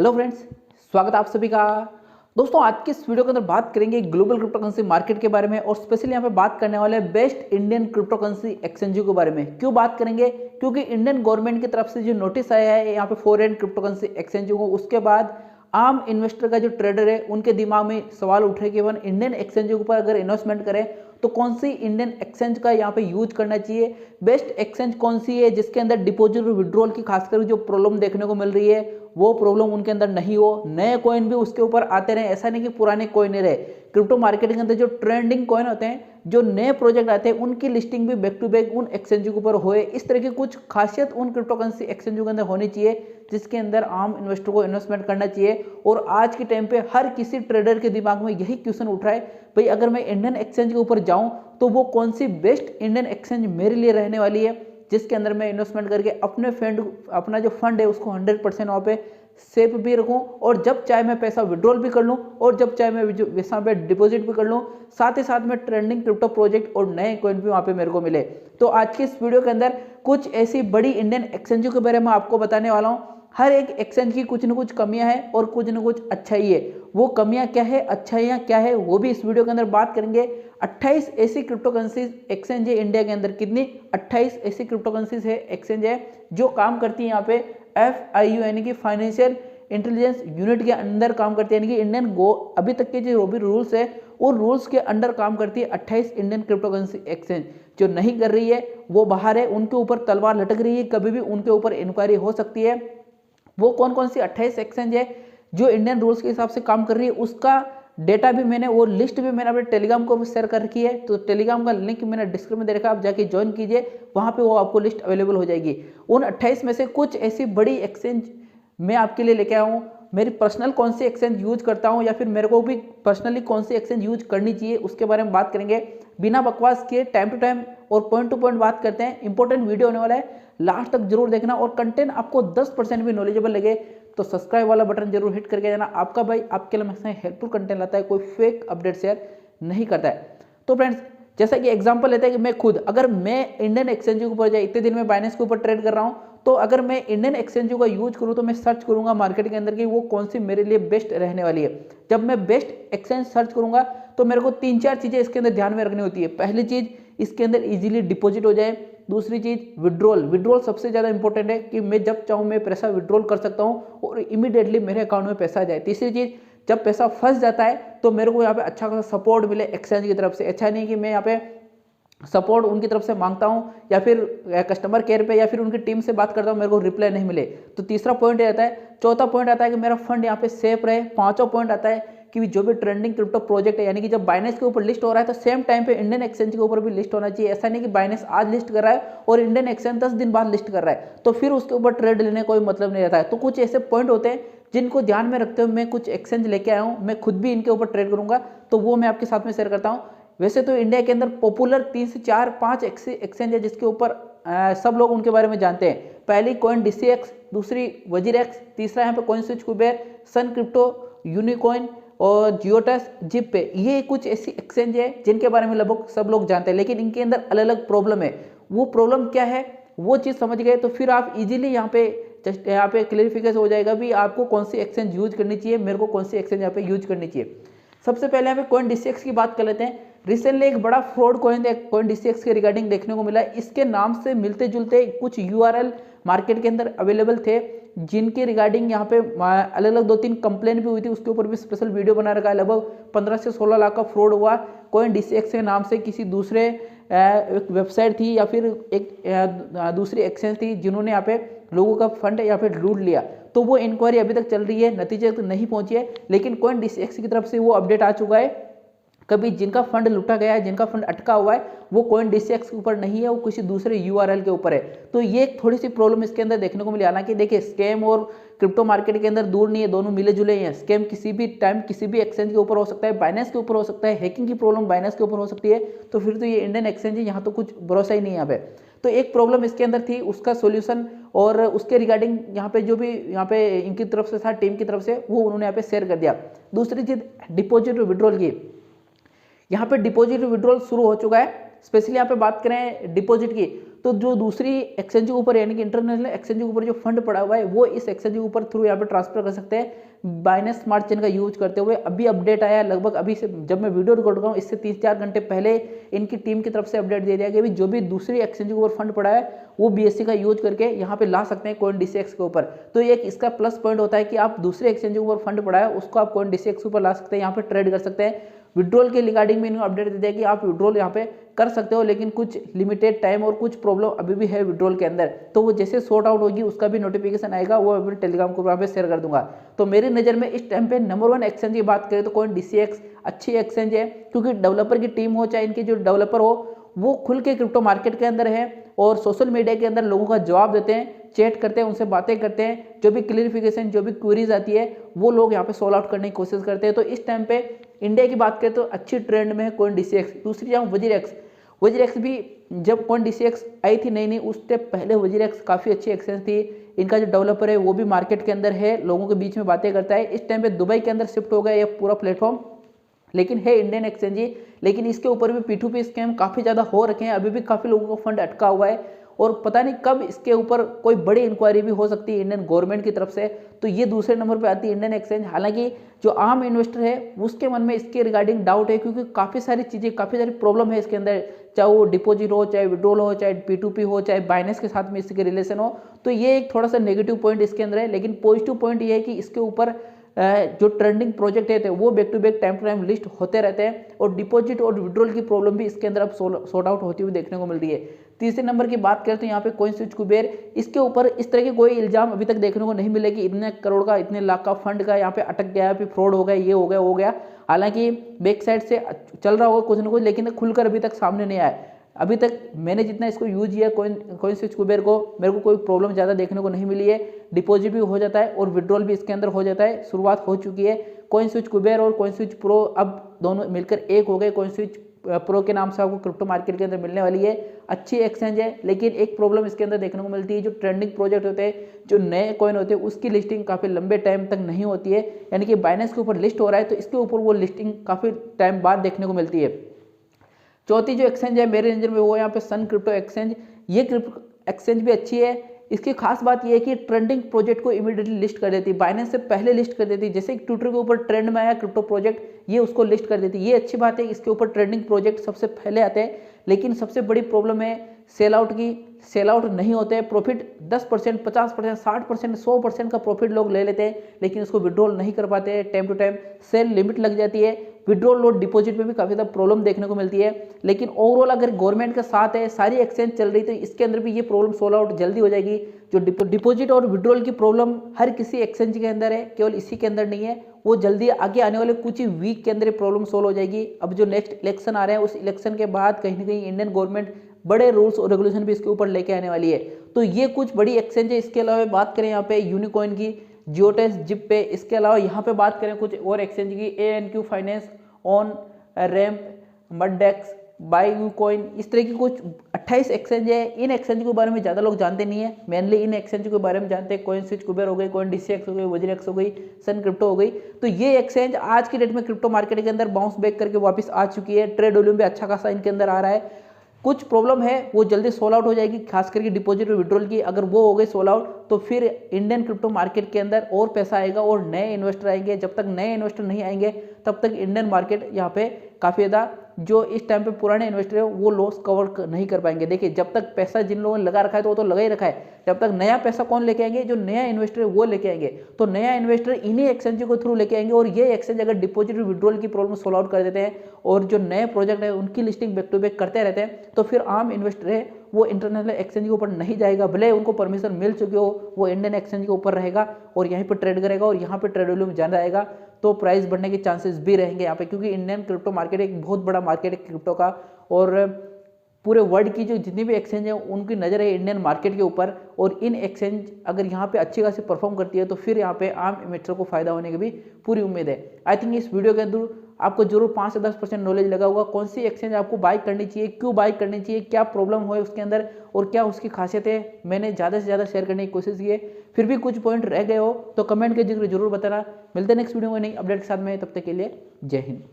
Hello friends, स्वागत है आप सभी का। दोस्तों, आज के इस वीडियो के अंदर बात करेंगे ग्लोबल क्रिप्टो करेंसी मार्केट के बारे में और स्पेशली यहाँ पे बात करने वाले बेस्ट इंडियन क्रिप्टो करेंसी एक्सचेंजों के बारे में। क्यों बात करेंगे? क्योंकि इंडियन गवर्नमेंट की तरफ से जो नोटिस आया है यहाँ पे फॉरेन क्रिप्टो करेंसी एक्सचेंजों को, उसके बाद आम इन्वेस्टर का जो ट्रेडर है उनके दिमाग में सवाल उठ रहे कि वन इंडियन एक्सचेंजों के ऊपर अगर इन्वेस्टमेंट करें तो कौन सी इंडियन एक्सचेंज का यहाँ पे यूज करना चाहिए, बेस्ट एक्सचेंज कौन सी है जिसके अंदर डिपॉजिट और विड्रॉल की खासकर जो प्रॉब्लम देखने को मिल रही है वो प्रॉब्लम उनके अंदर नहीं हो, नए कॉइन भी उसके ऊपर आते रहे, ऐसा नहीं कि पुराने कॉइन रहे। क्रिप्टो मार्केट के अंदर जो ट्रेंडिंग कॉइन होते हैं, जो नए प्रोजेक्ट आते हैं, उनकी लिस्टिंग भी बैक टू बैक उन एक्सचेंजों के ऊपर होए। इस तरह की कुछ खासियत उन क्रिप्टो करेंसी एक्सचेंजों के अंदर होनी चाहिए जिसके अंदर आम इन्वेस्टर को इन्वेस्टमेंट करना चाहिए। और आज के टाइम पे हर किसी ट्रेडर के दिमाग में यही क्वेश्चन उठ रहा है, भाई अगर मैं इंडियन एक्सचेंज के ऊपर जाऊं तो वो कौन सी बेस्ट इंडियन एक्सचेंज मेरे लिए रहने वाली है जिसके अंदर मैं इन्वेस्टमेंट करके अपना जो फंड है उसको 100% वहाँ पे सेफ भी रखूं और जब चाहे मैं पैसा विड्रॉल भी कर लूं और जब चाहे मैं वहाँ पे डिपॉजिट भी कर लूं, साथ ही साथ में ट्रेंडिंग क्रिप्टो प्रोजेक्ट और नए कॉइन भी वहाँ पे मेरे को मिले। तो आज की इस वीडियो के अंदर कुछ ऐसी बड़ी इंडियन एक्सचेंजों के बारे में आपको बताने वाला हूँ। हर एक एक्सचेंज की कुछ न कुछ कमियां हैं और कुछ न कुछ अच्छाई है। वो कमियां क्या है, अच्छाइयां क्या है, वो भी इस वीडियो के अंदर बात करेंगे। 28 ऐसी क्रिप्टो करेंसीज एक्सचेंज है इंडिया के अंदर। कितनी? 28 ऐसी क्रिप्टो करेंसीज है एक्सचेंज है जो काम करती है यहाँ पे FIU यानी कि फाइनेंशियल इंटेलिजेंस यूनिट के अंदर काम करती है, यानी कि इंडियन अभी तक के जो भी रूल्स है उन रूल्स के अंडर काम करती है 28 इंडियन क्रिप्टो करेंसी एक्सचेंज। जो नहीं कर रही है वो बाहर है, उनके ऊपर तलवार लटक रही है, कभी भी उनके ऊपर इंक्वायरी हो सकती है। वो कौन कौन सी 28 एक्सचेंज है जो इंडियन रूल्स के हिसाब से काम कर रही है, उसका डेटा भी मैंने, वो लिस्ट भी मैंने अपने टेलीग्राम को भी शेयर कर रखी है। तो टेलीग्राम का लिंक मैंने डिस्क्रिप्शन में दे रखा है, आप जाके ज्वाइन कीजिए, वहां पे वो आपको लिस्ट अवेलेबल हो जाएगी। उन 28 में से कुछ ऐसी बड़ी एक्सचेंज मैं आपके लिए लेके आया हूँ। मेरी पर्सनल कौन सी एक्सचेंज यूज करता हूँ या फिर मेरे को भी पर्सनली कौन सी एक्सचेंज यूज करनी चाहिए उसके बारे में बात करेंगे। बिना बकवास किए टाइम टू टाइम और पॉइंट टू पॉइंट बात करते हैं। इंपॉर्टेंट वीडियो होने वाला है, लास्ट तक जरूर देखना और कंटेंट आपको 10% भी नॉलेजेबल लगे तो सब्सक्राइब वाला बटन जरूर हिट करके जाना। आपका भाई आपके लिए हमेशा हेल्पफुल कंटेंट लाता है, कोई फेक अपडेट शेयर नहीं करता है। तो फ्रेंड्स, जैसा कि एग्जांपल लेते हैं कि मैं खुद, अगर मैं इंडियन एक्सचेंज के ऊपर जाए, इतने दिन में बाइनेंस के ऊपर ट्रेड कर रहा हूं, तो अगर मैं इंडियन एक्सचेंज का यूज करूं तो मैं सर्च करूंगा मार्केट के अंदर कि वो कौन सी मेरे लिए बेस्ट रहने वाली है। जब मैं बेस्ट एक्सचेंज सर्च करूंगा तो मेरे को 3-4 चीजें इसके अंदर ध्यान में रखनी होती है। पहली चीज, इसके अंदर इजीली डिपॉजिट हो जाए। दूसरी चीज, विड्रॉल सबसे ज्यादा इंपॉर्टेंट है कि मैं जब चाहूं मैं पैसा विड्रॉल कर सकता हूं और इमीडिएटली मेरे अकाउंट में पैसा आ जाए। तीसरी चीज, जब पैसा फंस जाता है तो मेरे को यहाँ पे अच्छा खासा सपोर्ट मिले एक्सचेंज की तरफ से। अच्छा नहीं कि मैं यहाँ पे सपोर्ट उनकी तरफ से मांगता हूं या फिर कस्टमर केयर पे या फिर उनकी टीम से बात करता हूं, मेरे को रिप्लाई नहीं मिले। तो तीसरा पॉइंट रहता है। चौथा पॉइंट आता है कि मेरा फंड यहाँ पे सेफ रहे। पांचवा पॉइंट आता है कि जो भी ट्रेंडिंग क्रिप्टो प्रोजेक्ट है, यानी कि जब बाइनेंस के ऊपर लिस्ट हो रहा है तो सेम टाइम पे इंडियन एक्सचेंज के ऊपर भी लिस्ट होना चाहिए। ऐसा नहीं कि बाइनेंस आज लिस्ट कर रहा है और इंडियन एक्सचेंज 10 दिन बाद लिस्ट कर रहा है तो फिर उसके ऊपर ट्रेड लेने कोई मतलब नहीं रहता है। तो कुछ ऐसे पॉइंट होते हैं जिनको ध्यान में रखते हुए मैं कुछ एक्सचेंज लेके आया हूँ। मैं खुद भी इनके ऊपर ट्रेड करूंगा तो वो मैं आपके साथ में शेयर करता हूँ। वैसे तो इंडिया के अंदर पॉपुलर 3 से 4-5 एक्सचेंज है जिसके ऊपर सब लोग उनके बारे में जानते हैं। पहली कॉइन DCX, दूसरी वजीरेक्स, तीसरा यहाँ पे कॉइन स्विच कुबेर, सन क्रिप्टो, यूनिकॉइन और जियोटस, जिप पे। ये कुछ ऐसी एक्सचेंज है जिनके बारे में लगभग सब लोग जानते हैं, लेकिन इनके अंदर अलग अलग प्रॉब्लम है। वो प्रॉब्लम क्या है वो चीज़ समझ गए तो फिर आप इजीली यहाँ पे क्लियरिफिकेशन हो जाएगा भी आपको कौन सी एक्सचेंज यूज करनी चाहिए, मेरे को कौन सी एक्सचेंज यहाँ पे यूज करनी चाहिए। सबसे पहले यहाँ पे कॉइन DCX की बात कर लेते हैं। रिसेंटली एक बड़ा फ्रॉड कॉइन DCX के रिगार्डिंग देखने को मिला। इसके नाम से मिलते जुलते कुछ URL मार्केट के अंदर अवेलेबल थे जिनके रिगार्डिंग यहाँ पे अलग अलग 2-3 कंप्लेन भी हुई थी। उसके ऊपर भी स्पेशल वीडियो बना रखा है। लगभग 15 से 16 लाख का फ्रॉड हुआ कॉइन DCX के नाम से। किसी दूसरे एक वेबसाइट थी या फिर एक दूसरी एक्सचेंज थी जिन्होंने यहाँ पे लोगों का फंड या फिर लूट लिया। तो वो इंक्वायरी अभी तक चल रही है, नतीजे तक नहीं पहुंची है, लेकिन कॉइन DCX की तरफ से वो अपडेट आ चुका है। कभी जिनका फंड लूटा गया है, जिनका फंड अटका हुआ है, वो कॉइन DCX के ऊपर नहीं है, वो किसी दूसरे URL के ऊपर है। तो ये एक थोड़ी सी प्रॉब्लम इसके अंदर देखने को मिली। हालांकि देखिए, स्कैम और क्रिप्टो मार्केट के अंदर दूर नहीं है, दोनों मिले जुले हैं। स्कैम किसी भी टाइम किसी भी एक्सचेंज के ऊपर हो सकता है, बाइनेंस के ऊपर हो सकता है, हैकिंग की प्रॉब्लम बाइनेंस के ऊपर हो सकती है। तो फिर तो ये इंडियन एक्सचेंज है, यहाँ तो कुछ भरोसा ही नहीं है यहाँ पे। तो एक प्रॉब्लम इसके अंदर थी, उसका सोल्यूशन और उसके रिगार्डिंग यहाँ पे जो भी यहाँ पे इनकी तरफ से था, टीम की तरफ से, वो उन्होंने यहाँ पे शेयर कर दिया। दूसरी चीज, डिपॉजिट और विड्रॉल की। यहाँ पे डिपॉजिट विड्रॉल शुरू हो चुका है। स्पेशली यहाँ पे बात करें डिपॉजिट की तो जो दूसरी एक्सचेंज के ऊपर यानी कि इंटरनेशनल एक्सचेंज के ऊपर जो फंड पड़ा हुआ है वो इस एक्सचेंज के ऊपर थ्रू यहाँ पे ट्रांसफर कर सकते हैं बाइनेंस स्मार्ट चेन का यूज करते हुए। अभी अपडेट आया लगभग अभी से, जब मैं वीडियो रिकॉर्ड कर रहा हूँ इससे 3-4 घंटे पहले इनकी टीम की तरफ से अपडेट दे दिया कि जो भी दूसरी एक्सचेंज के ऊपर फंड पड़ा है वो BSC का यूज करके यहाँ पे ला सकते हैं CoinDCX के ऊपर। तो एक इसका प्लस पॉइंट होता है कि आप दूसरे एक्सचेंज के ऊपर फंड पड़ा है उसको आप CoinDCX के ऊपर ला सकते हैं, यहाँ पे ट्रेड कर सकते हैं। विड्रॉल के रिगार्डिंग में इन्होंने अपडेट दे दिया कि आप विड्रॉल यहाँ पे कर सकते हो, लेकिन कुछ लिमिटेड टाइम और कुछ प्रॉब्लम अभी भी है विड्रॉल के अंदर, तो वो जैसे सॉर्ट आउट होगी उसका भी नोटिफिकेशन आएगा, वो अपने टेलीग्राम ग्रुप पे शेयर कर दूंगा। तो मेरी नज़र में इस टाइम पे नंबर 1 एक्सचेंज की बात करें तो CoinDCX अच्छी एक्सचेंज है, क्योंकि डेवलपर की टीम हो चाहे इनके जो डेवलपर हो वो खुल के क्रिप्टो मार्केट के अंदर है और सोशल मीडिया के अंदर लोगों का जवाब देते हैं, चैट करते हैं, उनसे बातें करते हैं, जो भी क्लियरिफिकेशन जो भी क्वेरीज आती है वो लोग यहाँ पे सॉल्व आउट करने की कोशिश करते हैं। तो इस टाइम पे इंडिया की बात करें तो अच्छी ट्रेंड में है CoinDCX। दूसरी जाऊँ वजीरेक्स भी जब CoinDCX आई थी नई उससे पहले वजीरेक्स काफ़ी अच्छी एक्सचेंज थी। इनका जो डेवलपर है वो भी मार्केट के अंदर है, लोगों के बीच में बातें करता है। इस टाइम पे दुबई के अंदर शिफ्ट हो गया ये पूरा प्लेटफॉर्म, लेकिन है इंडियन एक्सचेंज ही, लेकिन इसके ऊपर भी P2P स्कैम काफ़ी ज़्यादा हो रखे हैं। अभी भी काफ़ी लोगों का फंड अटका हुआ है और पता नहीं कब इसके ऊपर कोई बड़ी इंक्वायरी भी हो सकती है इंडियन गवर्नमेंट की तरफ से। तो ये दूसरे नंबर पे आती है इंडियन एक्सचेंज। हालांकि जो आम इन्वेस्टर है उसके मन में इसके रिगार्डिंग डाउट है, क्योंकि काफ़ी सारी चीज़ें काफ़ी सारी प्रॉब्लम है इसके अंदर, चाहे वो डिपॉजिट हो, चाहे विड्रॉल हो, चाहे P2P हो, चाहे बाइनेंस के साथ में इसके रिलेशन हो। तो ये एक थोड़ा सा नेगेटिव पॉइंट इसके अंदर है, लेकिन पॉजिटिव पॉइंट ये है कि इसके ऊपर जो ट्रेंडिंग प्रोजेक्ट है वो back to back time to time list होते रहते हैं और डिपॉजिट और विड्रॉल की प्रॉब्लम भी इसके अंदर अब सॉर्ट आउट होती हुई देखने को मिल रही है। तीसरे नंबर की बात करें तो यहाँ पे CoinSwitch कुबेर, इसके ऊपर इस तरह के कोई इल्जाम अभी तक देखने को नहीं मिले कि इतने करोड़ का इतने लाख का फंड का यहाँ पे अटक गया, फिर फ्रॉड हो गया, ये हो गया। हालांकि बैक साइड से चल रहा होगा कुछ ना कुछ, लेकिन खुलकर अभी तक सामने नहीं आया। अभी तक मैंने जितना इसको यूज किया CoinSwitch कुबेर को, मेरे को कोई प्रॉब्लम ज़्यादा देखने को नहीं मिली है। डिपॉजिट भी हो जाता है और विड्रॉल भी इसके अंदर हो जाता है, शुरुआत हो चुकी है। CoinSwitch कुबेर और CoinSwitch प्रो अब दोनों मिलकर एक हो गए। CoinSwitch प्रो के नाम से आपको क्रिप्टो मार्केट के अंदर मिलने वाली है। अच्छी एक्सचेंज है, लेकिन एक प्रॉब्लम इसके अंदर देखने को मिलती है, जो ट्रेंडिंग प्रोजेक्ट होते हैं, जो नए कॉइन होते हैं, उसकी लिस्टिंग काफ़ी लंबे टाइम तक नहीं होती है। यानी कि बाइनेंस के ऊपर लिस्ट हो रहा है तो इसके ऊपर वो लिस्टिंग काफ़ी टाइम बाद देखने को मिलती है। चौथी जो एक्सचेंज है मेरे नज़र में वो यहाँ पे सन क्रिप्टो एक्सचेंज। ये क्रिप्टो एक्सचेंज भी अच्छी है। इसकी खास बात यह है कि ट्रेंडिंग प्रोजेक्ट को इमीडिएटली लिस्ट कर देती है, बाइनेंस से पहले लिस्ट कर देती है। जैसे ट्विटर के ऊपर ट्रेंड में आया क्रिप्टो प्रोजेक्ट, ये उसको लिस्ट कर देती है। ये अच्छी बात है, इसके ऊपर ट्रेंडिंग प्रोजेक्ट सबसे पहले आते हैं। लेकिन सबसे बड़ी प्रॉब्लम है सेल आउट की, सेल आउट नहीं होते हैं। प्रॉफिट 10%, 50%, 60%, 100% का प्रॉफिट लोग ले लेते हैं, लेकिन उसको विड्रॉल नहीं कर पाते हैं। Time to time sell limit लग जाती है। विड्रॉल और डिपॉजिट में भी काफ़ी ज़्यादा प्रॉब्लम देखने को मिलती है। लेकिन ओवरऑल अगर गवर्नमेंट का साथ है, सारी एक्सचेंज चल रही, तो इसके अंदर भी ये प्रॉब्लम सोल्व आउट जल्दी हो जाएगी। जो डिपॉजिट और विड्रॉल की प्रॉब्लम हर किसी एक्सचेंज के अंदर है, केवल इसी के अंदर नहीं है, वो जल्दी आगे आने वाले कुछ ही वीक के अंदर ये प्रॉब्लम सोल्व हो जाएगी। अब जो नेक्स्ट इलेक्शन आ रहे हैं, उस इलेक्शन के बाद कहीं ना कहीं इंडियन गवर्नमेंट बड़े रूल्स और रेगुलेशन भी इसके ऊपर लेके आने वाली है। तो ये कुछ बड़ी एक्सचेंज है। इसके अलावा बात करें यहाँ पे यूनिकॉइन की, जियोटेस, जिप पे, इसके अलावा यहाँ पे बात करें कुछ और एक्सचेंज की, ANQ फाइनेंस, ऑन रैम्प, मडडेक्स, बाईकॉइन, इस तरह की कुछ 28 एक्सचेंज है। इन एक्सचेंज के बारे में ज़्यादा लोग जानते नहीं है, मेनली इन एक्सचेंज के बारे में जानते हैं। CoinSwitch कुबेर हो गई, CoinDCX हो गई, वजीरेक्स हो गई, सन क्रिप्टो हो गई। तो ये एक्सचेंज आज की डेट में क्रिप्टो मार्केट के अंदर बाउंस बैक करके वापस आ चुकी है। ट्रेड वॉल्यूम भी अच्छा खासा इनके अंदर आ रहा है। कुछ प्रॉब्लम है वो जल्दी सोल्व आउट हो जाएगी, खास करके डिपॉजिट और विड्रॉल की। अगर वो हो गई सोल्व आउट तो फिर इंडियन क्रिप्टो मार्केट के अंदर और पैसा आएगा और नए इन्वेस्टर आएंगे। जब तक नए इन्वेस्टर नहीं आएंगे तब तक इंडियन मार्केट यहाँ पे काफ़ी ज़्यादा, जो इस टाइम पे पुराने इन्वेस्टर है वो लॉस कवर नहीं कर पाएंगे। देखिए, जब तक पैसा जिन लोगों ने लगा रखा है तो वो तो लगा ही रखा है, जब तक नया पैसा कौन लेके आएंगे, जो नया इन्वेस्टर है वो लेके आएंगे। तो नया इन्वेस्टर इन्हीं एक्सचेंज के थ्रू लेके आएंगे। और ये एक्सचेंज अगर डिपॉजिट और विड्रॉल की प्रॉब्लम सोल्व आउट कर देते हैं और जो नए प्रोजेक्ट है उनकी लिस्टिंग बैक टू बैक करते रहते हैं, तो फिर आम इन्वेस्टर है वो इंटरनेशनल एक्सचेंज के ऊपर नहीं जाएगा। भले उनको परमिशन मिल चुकी हो, वो इंडियन एक्सचेंज के ऊपर रहेगा और यहीं पर ट्रेड करेगा और यहाँ पर ट्रेड वॉल्यूम ज़्यादा आएगा, तो प्राइस बढ़ने के चांसेस भी रहेंगे यहाँ पे। क्योंकि इंडियन क्रिप्टो मार्केट एक बहुत बड़ा मार्केट है क्रिप्टो का, और पूरे वर्ल्ड की जो जितनी भी एक्सचेंज है उनकी नज़र है इंडियन मार्केट के ऊपर। और इन एक्सचेंज अगर यहाँ पे अच्छी खासी परफॉर्म करती है तो फिर यहाँ पे आम इन्वेस्टर को फायदा होने की भी पूरी उम्मीद है। आई थिंक इस वीडियो के अंदर आपको जरूर 5 से 10% नॉलेज लगा होगा, कौन सी एक्सचेंज आपको बाई करनी चाहिए, क्यों बाई करनी चाहिए, क्या प्रॉब्लम हो उसके अंदर और क्या उसकी खासियत है। मैंने ज़्यादा से ज़्यादा शेयर करने की कोशिश की है, फिर भी कुछ पॉइंट रह गए हो तो कमेंट के जरिए जरूर बताना। मिलते हैं नेक्स्ट वीडियो में नई अपडेट के साथ में, तब तक के लिए जय हिंद।